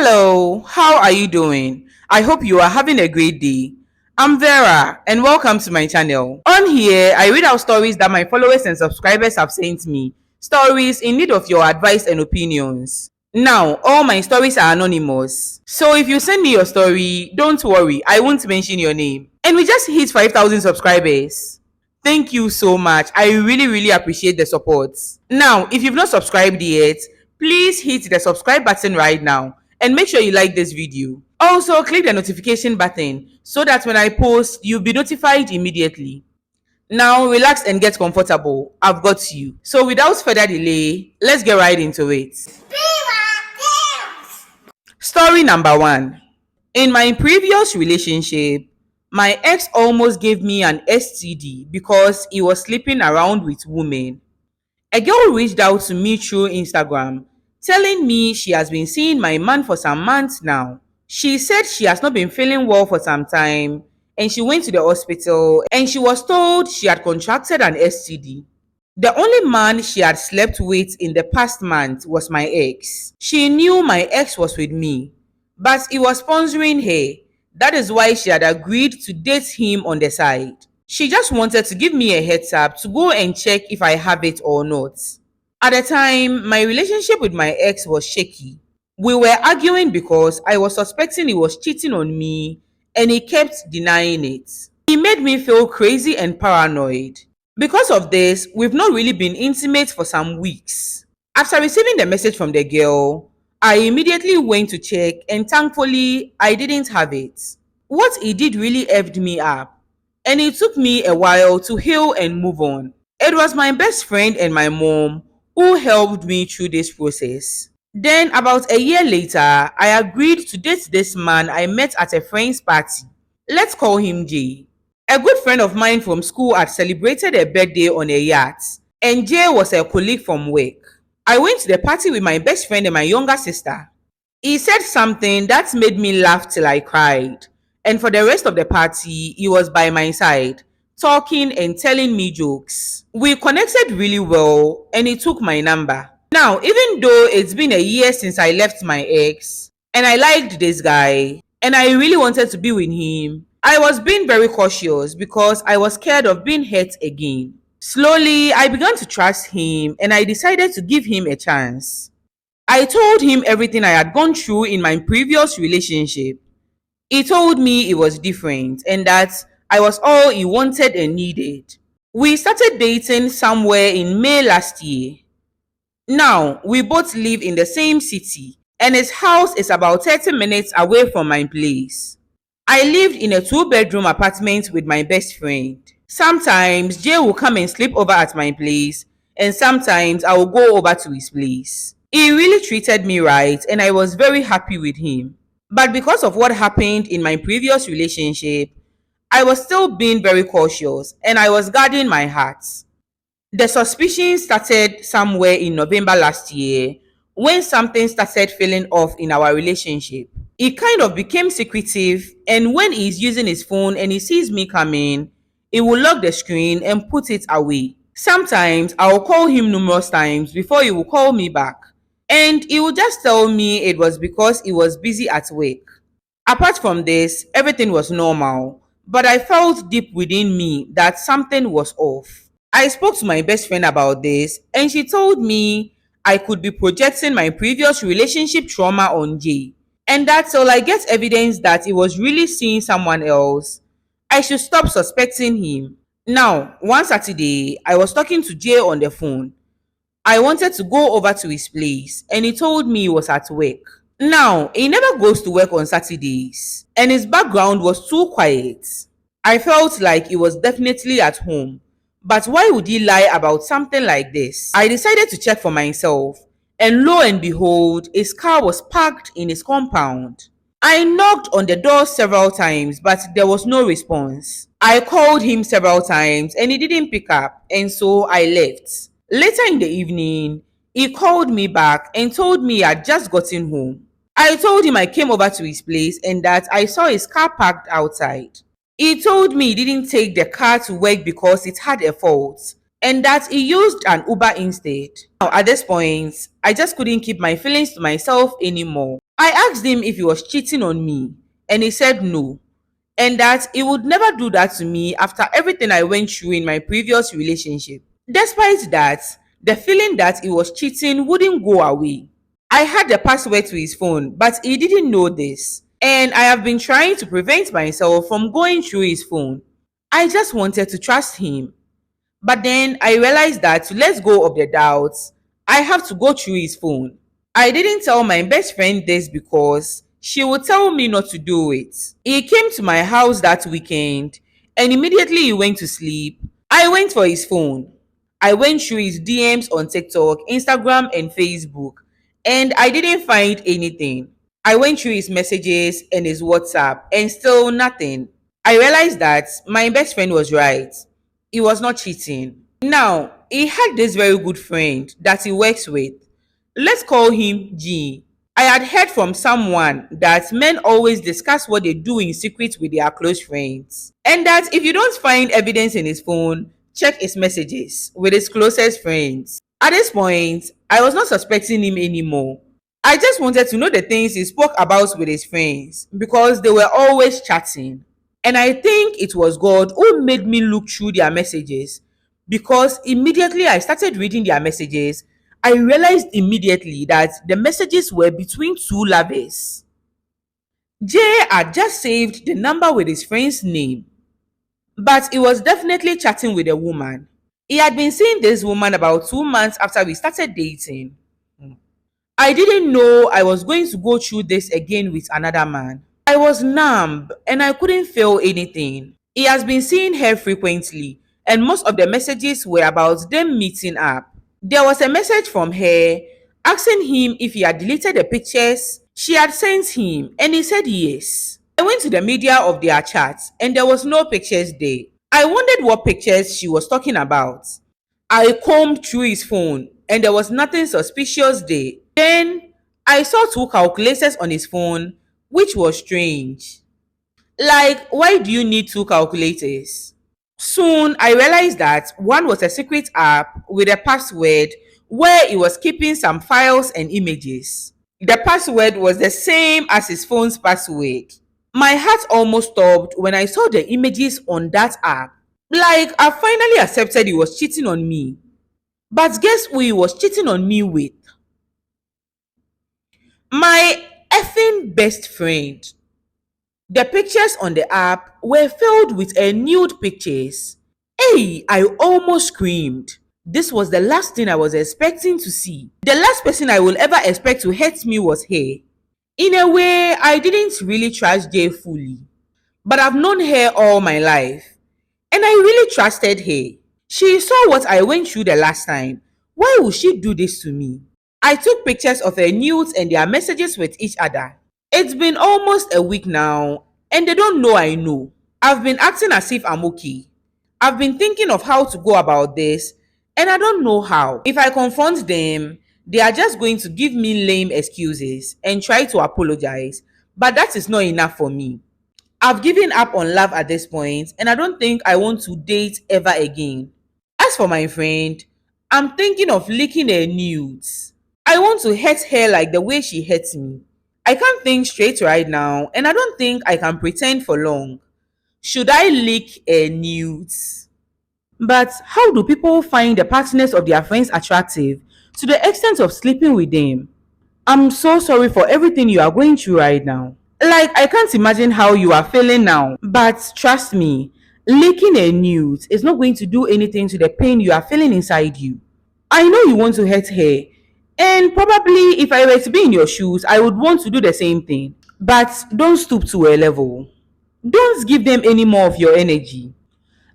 Hello, how are you doing? I hope you are having a great day. I'm Vera and welcome to my channel. On here, I read out stories that my followers and subscribers have sent me. Stories in need of your advice and opinions. Now, all my stories are anonymous. So if you send me your story, don't worry, I won't mention your name. And we just hit 5,000 subscribers. Thank you so much. I really appreciate the support. Now, if you've not subscribed yet, please hit the subscribe button right now and make sure you like this video. Also, click the notification button so that when I post, you'll be notified immediately. Now, relax and get comfortable. I've got you. So without further delay, let's get right into it. Story number 1. In my previous relationship, my ex almost gave me an STD because he was sleeping around with women. A girl reached out to me through Instagram, telling me she has been seeing my man for some months now. She said she has not been feeling well for some time and she went to the hospital and she was told she had contracted an STD. The only man she had slept with in the past month was my ex. She knew my ex was with me, but he was sponsoring her. That is why she had agreed to date him on the side. She just wanted to give me a heads up to go and check if I have it or not. At the time, my relationship with my ex was shaky. We were arguing because I was suspecting he was cheating on me and he kept denying it. He made me feel crazy and paranoid. Because of this, we've not really been intimate for some weeks. After receiving the message from the girl, I immediately went to check and thankfully, I didn't have it. What he did really effed me up, and it took me a while to heal and move on. It was my best friend and my mom who helped me through this process. Then, about a year later, I agreed to date this man I met at a friend's party. Let's call him Jay. A good friend of mine from school had celebrated a birthday on a yacht, and Jay was a colleague from work. I went to the party with my best friend and my younger sister. He said something that made me laugh till I cried. And for the rest of the party, he was by my side, talking and telling me jokes. We connected really well and he took my number. Now, even though it's been a year since I left my ex, and I liked this guy, and I really wanted to be with him, I was being very cautious because I was scared of being hurt again. Slowly, I began to trust him and I decided to give him a chance. I told him everything I had gone through in my previous relationship. He told me it was different and that I was all he wanted and needed. We started dating somewhere in May last year. Now, we both live in the same city and his house is about 30 minutes away from my place. I lived in a 2-bedroom apartment with my best friend. Sometimes Jay will come and sleep over at my place and sometimes I will go over to his place. He really treated me right and I was very happy with him. But because of what happened in my previous relationship, I was still being very cautious and I was guarding my heart. The suspicion started somewhere in November last year when something started feeling off in our relationship. He kind of became secretive and when he's using his phone and he sees me coming, he will lock the screen and put it away. Sometimes I will call him numerous times before he will call me back. And he would just tell me it was because he was busy at work. Apart from this, everything was normal, but I felt deep within me that something was off. I spoke to my best friend about this and she told me I could be projecting my previous relationship trauma on Jay. And that till I get evidence that he was really seeing someone else, I should stop suspecting him. Now, one Saturday, I was talking to Jay on the phone. I wanted to go over to his place and he told me he was at work. Now, he never goes to work on Saturdays and his background was too quiet. I felt like he was definitely at home. But why would he lie about something like this? I decided to check for myself and lo and behold, his car was parked in his compound. I knocked on the door several times but there was no response. I called him several times and he didn't pick up and so I left. Later in the evening, he called me back and told me he had just gotten home. I told him I came over to his place and that I saw his car parked outside. He told me he didn't take the car to work because it had a fault and that he used an Uber instead. Now, at this point, I just couldn't keep my feelings to myself anymore. I asked him if he was cheating on me, and he said no, and that he would never do that to me after everything I went through in my previous relationship. Despite that, the feeling that he was cheating wouldn't go away. I had the password to his phone, but he didn't know this, and I have been trying to prevent myself from going through his phone. I just wanted to trust him. But then I realized that to let go of the doubts, I have to go through his phone. I didn't tell my best friend this because she would tell me not to do it. He came to my house that weekend and immediately he went to sleep. I went for his phone. I went through his DMs on TikTok, Instagram, and Facebook, and I didn't find anything. I went through his messages and his WhatsApp, and still nothing. I realized that my best friend was right. He was not cheating. Now, he had this very good friend that he works with. Let's call him G. I had heard from someone that men always discuss what they do in secret with their close friends. And that if you don't find evidence in his phone, check his messages with his closest friends. At this point, I was not suspecting him anymore. I just wanted to know the things he spoke about with his friends because they were always chatting. And I think it was God who made me look through their messages because immediately I started reading their messages, I realized immediately that the messages were between two lovers. Jay had just saved the number with his friend's name, but he was definitely chatting with a woman. He had been seeing this woman about 2 months after we started dating. I didn't know I was going to go through this again with another man. I was numb and I couldn't feel anything. He has been seeing her frequently, and most of the messages were about them meeting up. There was a message from her asking him if he had deleted the pictures she had sent him, and he said yes. I went to the media of their chat, and there was no pictures there. I wondered what pictures she was talking about. I combed through his phone, and there was nothing suspicious there. Then I saw two calculators on his phone, which was strange. Like, why do you need two calculators? Soon I realized that one was a secret app with a password where he was keeping some files and images. The password was the same as his phone's password. My heart almost stopped when I saw the images on that app. Like, I finally accepted he was cheating on me. But guess who he was cheating on me with? My effing best friend. The pictures on the app were filled with a nude pictures. Hey, I almost screamed. This was the last thing I was expecting to see. The last person I will ever expect to hurt me was her. In a way, I didn't really trust Jay fully, but I've known her all my life, and I really trusted her. She saw what I went through the last time. Why would she do this to me? I took pictures of her nudes and their messages with each other. It's been almost a week now, and they don't know I know. I've been acting as if I'm okay. I've been thinking of how to go about this, and I don't know how. If I confront them, they are just going to give me lame excuses and try to apologize, but that is not enough for me. I've given up on love at this point, and I don't think I want to date ever again. As for my friend, I'm thinking of leaking her nudes. I want to hurt her like the way she hurts me. I can't think straight right now, and I don't think I can pretend for long. Should I leak her nudes? But how do people find the partners of their friends attractive to the extent of sleeping with them? I'm so sorry for everything you are going through right now. Like, I can't imagine how you are feeling now. But trust me, leaking a nude is not going to do anything to the pain you are feeling inside you. I know you want to hurt her, and probably if I were to be in your shoes, I would want to do the same thing. But don't stoop to her level. Don't give them any more of your energy.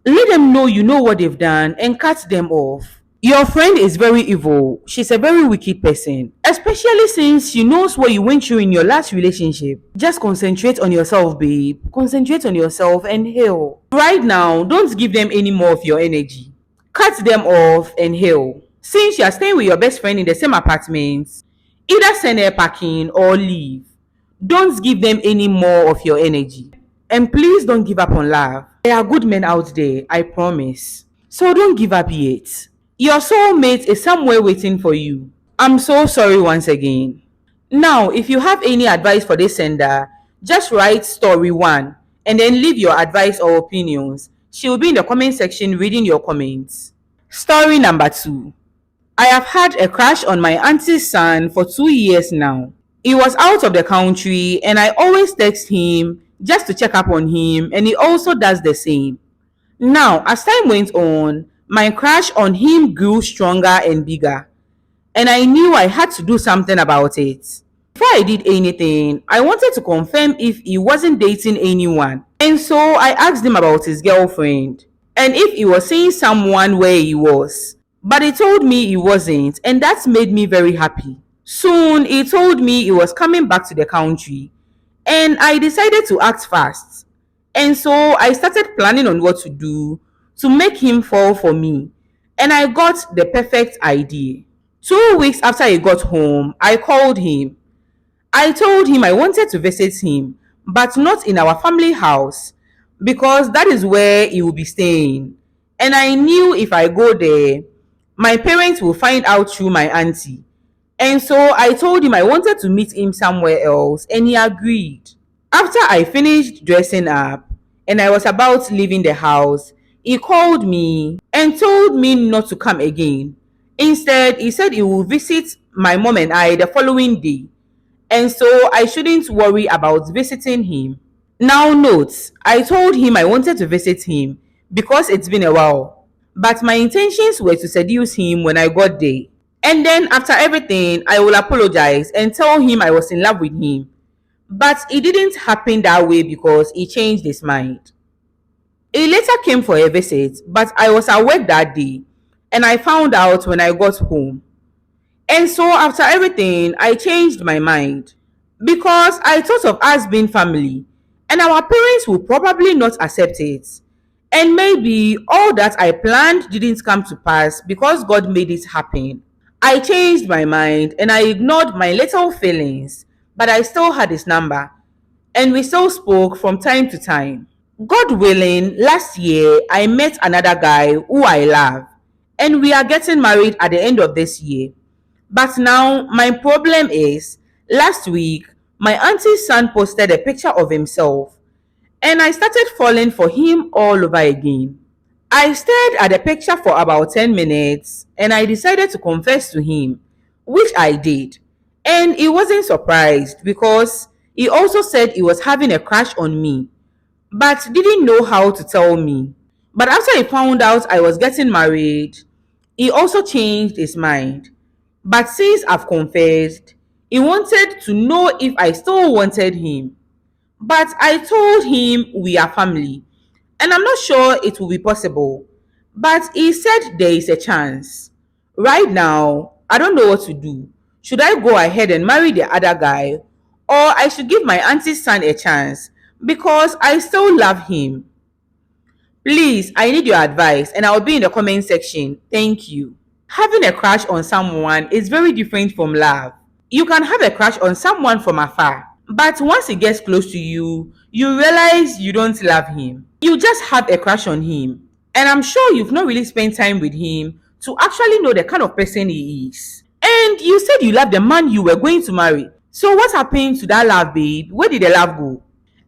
Let them know you know what they've done and cut them off. Your friend is very evil. She's a very wicked person, especially since she knows what you went through in your last relationship. Just concentrate on yourself, babe. Concentrate on yourself and heal. Right now, don't give them any more of your energy. Cut them off and heal. Since you are staying with your best friend in the same apartment, either send her packing or leave. Don't give them any more of your energy. And please don't give up on love. There are good men out there, I promise. So don't give up yet. Your soulmate is somewhere waiting for you. I'm so sorry once again. Now, if you have any advice for this sender, just write story 1 and then leave your advice or opinions. She will be in the comment section reading your comments. Story number 2. I have had a crush on my auntie's son for 2 years now. He was out of the country and I always text him just to check up on him, and he also does the same. Now, as time went on, my crush on him grew stronger and bigger, and I knew I had to do something about it. Before I did anything, I wanted to confirm if he wasn't dating anyone. And so I asked him about his girlfriend and if he was seeing someone where he was. But he told me he wasn't, and that made me very happy. Soon he told me he was coming back to the country, and I decided to act fast. And so I started planning on what to do to make him fall for me, and I got the perfect idea. 2 weeks after he got home, I called him. I told him I wanted to visit him, but not in our family house because that is where he will be staying. And I knew if I go there, my parents will find out through my auntie. And so I told him I wanted to meet him somewhere else, and he agreed. After I finished dressing up and I was about leaving the house, he called me and told me not to come again. Instead, he said he will visit my mom and I the following day, and so I shouldn't worry about visiting him. Now, note, I told him I wanted to visit him because it's been a while, but my intentions were to seduce him when I got there. And then, after everything, I will apologize and tell him I was in love with him. But it didn't happen that way because he changed his mind. He later came for a visit, but I was at work that day, and I found out when I got home. And so after everything, I changed my mind because I thought of us being family and our parents will probably not accept it. And maybe all that I planned didn't come to pass because God made it happen. I changed my mind and I ignored my little feelings, but I still had his number and we still spoke from time to time. God willing, last year I met another guy who I love, and we are getting married at the end of this year. But now my problem is, last week my auntie's son posted a picture of himself and I started falling for him all over again. I stared at the picture for about 10 minutes and I decided to confess to him, which I did. And he wasn't surprised because he also said he was having a crush on me, but didn't know how to tell me. But after he found out I was getting married, he also changed his mind. But since I've confessed, he wanted to know if I still wanted him. But I told him we are family and I'm not sure it will be possible. But he said there is a chance. Right now, I don't know what to do. Should I go ahead and marry the other guy, or I should give my auntie's son a chance because I still love him? Please, I need your advice and I'll be in the comment section. Thank you. Having a crush on someone is very different from love. You can have a crush on someone from afar, but once he gets close to you, you realize you don't love him. You just have a crush on him. And I'm sure you've not really spent time with him to actually know the kind of person he is. And you said you loved the man you were going to marry. So what happened to that love, babe? Where did the love go?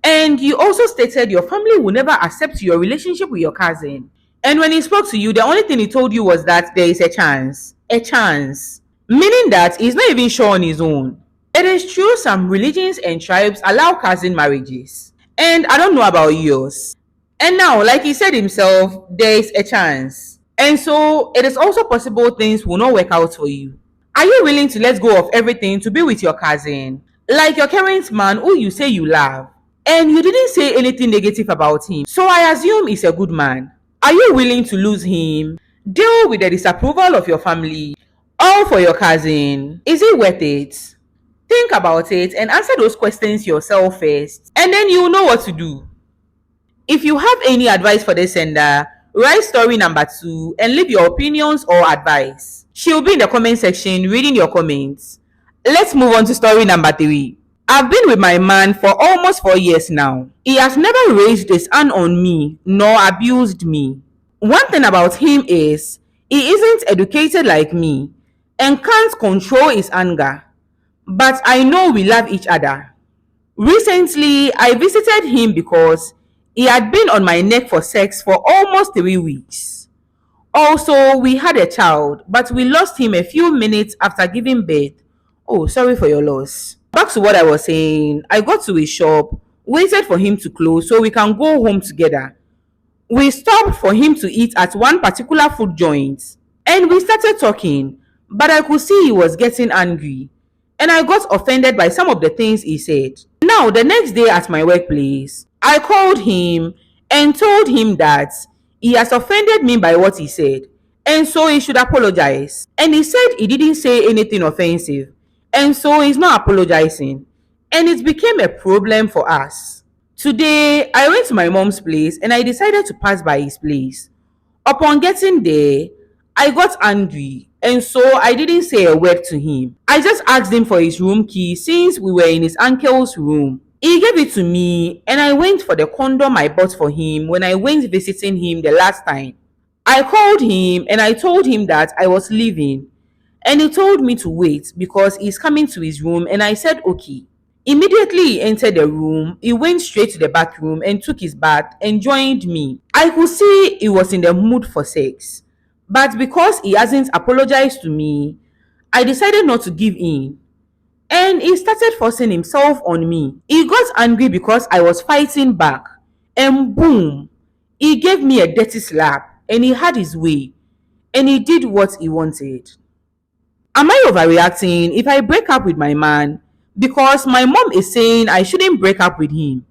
And you also stated your family will never accept your relationship with your cousin. And when he spoke to you, the only thing he told you was that there is a chance. A chance. Meaning that he's not even sure on his own. It is true some religions and tribes allow cousin marriages. And I don't know about yours. And now, like he said himself, there is a chance. And so it is also possible things will not work out for you. Are you willing to let go of everything to be with your cousin? Like your current man who you say you love. And you didn't say anything negative about him. So I assume he's a good man. Are you willing to lose him? Deal with the disapproval of your family, all for your cousin? Is it worth it? Think about it and answer those questions yourself first, and then you'll know what to do. If you have any advice for this sender, write story number 2 and leave your opinions or advice. She'll be in the comment section reading your comments. Let's move on to story number 3. I've been with my man for almost 4 years now. He has never raised his hand on me nor abused me. One thing about him is he isn't educated like me and can't control his anger. but I know we love each other. Recently, I visited him because he had been on my neck for sex for almost 3 weeks. Also, we had a child, but we lost him a few minutes after giving birth. Oh, sorry for your loss. Back to what I was saying, I got to his shop, waited for him to close so we can go home together. We stopped for him to eat at one particular food joint and we started talking, but I could see he was getting angry and I got offended by some of the things he said. Now, the next day at my workplace, I called him and told him that he has offended me by what he said and so he should apologize. And he said he didn't say anything offensive and so he's not apologizing. And it became a problem for us. Today, I went to my mom's place and I decided to pass by his place. Upon getting there, I got angry and so I didn't say a word to him. I just asked him for his room key since we were in his uncle's room. He gave it to me and I went for the condom I bought for him when I went visiting him the last time. I called him and I told him that I was leaving and he told me to wait because he's coming to his room and I said okay. Immediately he entered the room, he went straight to the bathroom and took his bath and joined me. I could see he was in the mood for sex. But because he hasn't apologized to me, I decided not to give in. And he started forcing himself on me. He got angry because I was fighting back. And boom, he gave me a dirty slap and he had his way. And he did what he wanted. Am I overreacting if I break up with my man because my mom is saying I shouldn't break up with him?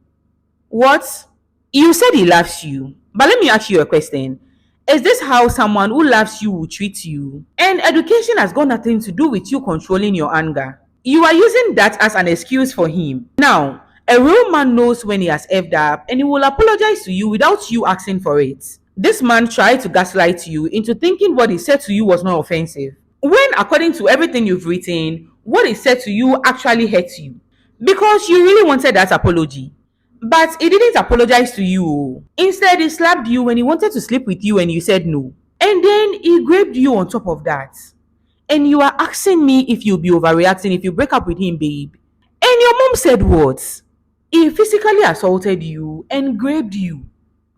What? You said he loves you. But let me ask you a question. Is this how someone who loves you will treat you? And education has got nothing to do with you controlling your anger. You are using that as an excuse for him. Now, a real man knows when he has effed up and he will apologize to you without you asking for it. This man tried to gaslight you into thinking what he said to you was not offensive. When, according to everything you've written, what he said to you actually hurt you. Because you really wanted that apology. But he didn't apologize to you. Instead, he slapped you when he wanted to sleep with you and you said no. And then he grabbed you on top of that. And you are asking me if you'll be overreacting if you break up with him, babe. And your mom said what? He physically assaulted you and grabbed you.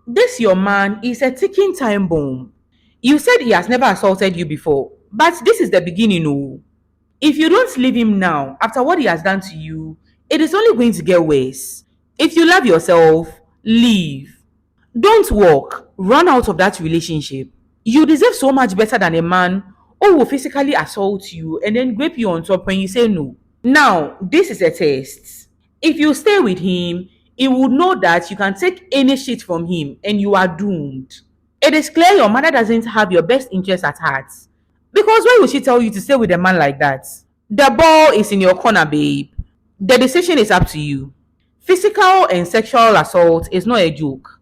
This your man is a ticking time bomb. You said he has never assaulted you before, but this is the beginning. Oh. If you don't leave him now, after what he has done to you, it is only going to get worse. If you love yourself, leave. Don't walk. Run out of that relationship. You deserve so much better than a man who will physically assault you and then grape you on top when you say no. Now, this is a test. If you stay with him, he would know that you can take any shit from him and you are doomed. It is clear your mother doesn't have your best interest at heart. Because why would she tell you to stay with a man like that? The ball is in your corner, babe. The decision is up to you. Physical and sexual assault is not a joke.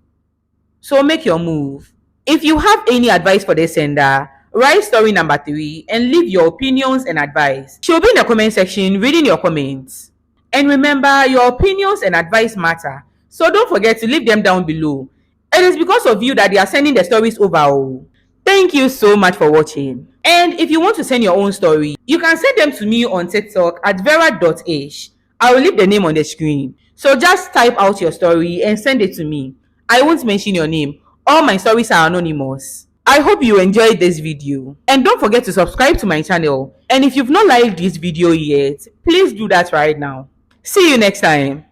So make your move. If you have any advice for the sender, write story number 3 and leave your opinions and advice. She'll be in the comment section reading your comments. And remember, your opinions and advice matter. So don't forget to leave them down below. It is because of you that they are sending the stories over. Oh. Thank you so much for watching. And if you want to send your own story, you can send them to me on TikTok at vera.ish. I will leave the name on the screen. So just type out your story and send it to me. I won't mention your name. All my stories are anonymous. I hope you enjoyed this video. And don't forget to subscribe to my channel. And if you've not liked this video yet, please do that right now. See you next time.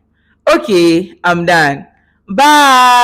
Okay, I'm done. Bye.